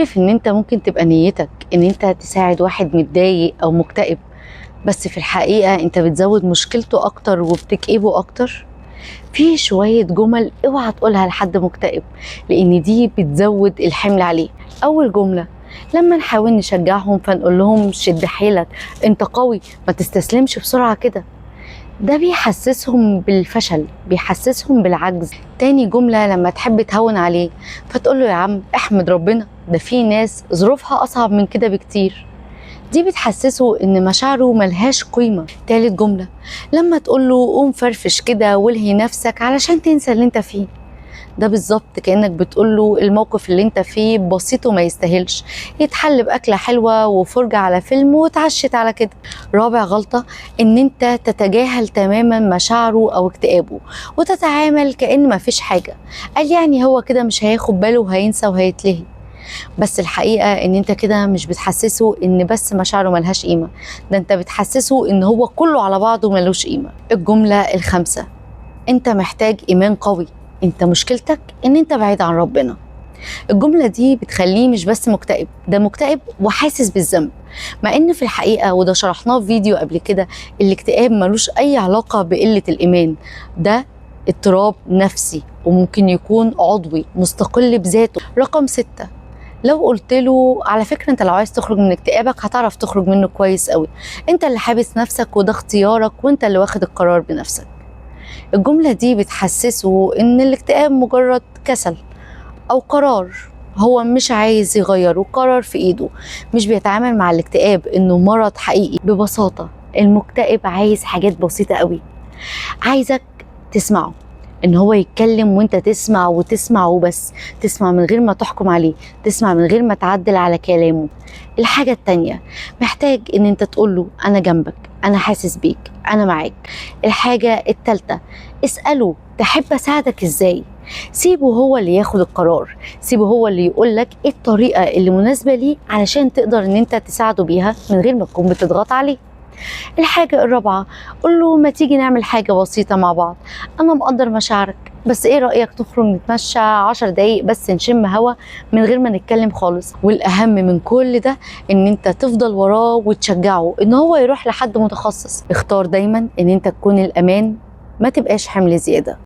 عارف ان انت ممكن تبقى نيتك ان انت تساعد واحد متضايق او مكتئب، بس في الحقيقة انت بتزود مشكلته اكتر وبتكئبه اكتر. في شوية جمل اوعى تقولها لحد مكتئب، لان دي بتزود الحمل عليه. اول جملة لما نحاول نشجعهم فنقول لهم شد حيلك، انت قوي، ما تستسلمش بسرعة كده، ده بيحسسهم بالفشل، بيحسسهم بالعجز. تاني جملة لما تحب تهون عليه فتقول له يا عم احمد ربنا، ده في ناس ظروفها أصعب من كده بكتير، دي بتحسسه ان مشاعره ملهاش قيمة. تالت جملة لما تقول له قوم فرفش كده والهي نفسك علشان تنسى اللي انت فيه، ده بالظبط كأنك بتقوله الموقف اللي انت فيه بسيط وما يستاهلش، يتحل بأكلة حلوة وفرجة على فيلم وتعشت على كده. رابع غلطة ان انت تتجاهل تماما مشاعره او اكتئابه وتتعامل كأن ما فيش حاجة، قال يعني هو كده مش هياخد باله وهينسى وهيتلهي. بس الحقيقة ان انت كده مش بتحسسه ان بس مشاعره ملهاش قيمة، ده انت بتحسسه ان هو كله على بعضه ملوش قيمة. الجملة الخامسة، انت محتاج ايمان قوي، انت مشكلتك ان انت بعيد عن ربنا. الجملة دي بتخليه مش بس مكتئب، ده مكتئب وحاسس بالذنب، مع ان في الحقيقة وده شرحناه في فيديو قبل كده، الاكتئاب ملوش اي علاقة بقلة الايمان، ده اضطراب نفسي وممكن يكون عضوي مستقل بذاته. رقم 6، لو قلت له على فكرة انت لو عايز تخرج من اكتئابك هتعرف تخرج منه كويس قوي، انت اللي حابس نفسك وده اختيارك وانت اللي واخد القرار بنفسك. الجملة دي بتحسسه ان الاكتئاب مجرد كسل او قرار هو مش عايز يغيره، قرار في ايده، مش بيتعامل مع الاكتئاب انه مرض حقيقي. ببساطة المكتئب عايز حاجات بسيطة قوي، عايزك تسمعه، ان هو يتكلم وانت تسمع وتسمع وبس، تسمع من غير ما تحكم عليه، تسمع من غير ما تعدل على كلامه. الحاجة التانية محتاج ان انت تقوله انا جنبك، انا حاسس بيك، انا معاك. الحاجة التالتة اسأله تحب اساعدك ازاي، سيبه هو اللي ياخد القرار، سيبه هو اللي يقولك ايه الطريقة اللي مناسبة ليه علشان تقدر ان انت تساعده بيها من غير ما تكون بتضغط عليه. الحاجة الرابعة قول له ما تيجي نعمل حاجة بسيطة مع بعض، أنا مقدر مشاعرك، بس إيه رأيك نخرج نتمشى 10 دقايق بس نشم هوا من غير ما نتكلم خالص. والأهم من كل ده إن أنت تفضل وراه وتشجعه إن هو يروح لحد متخصص. اختار دايما إن أنت تكون الأمان، ما تبقاش حمل زيادة.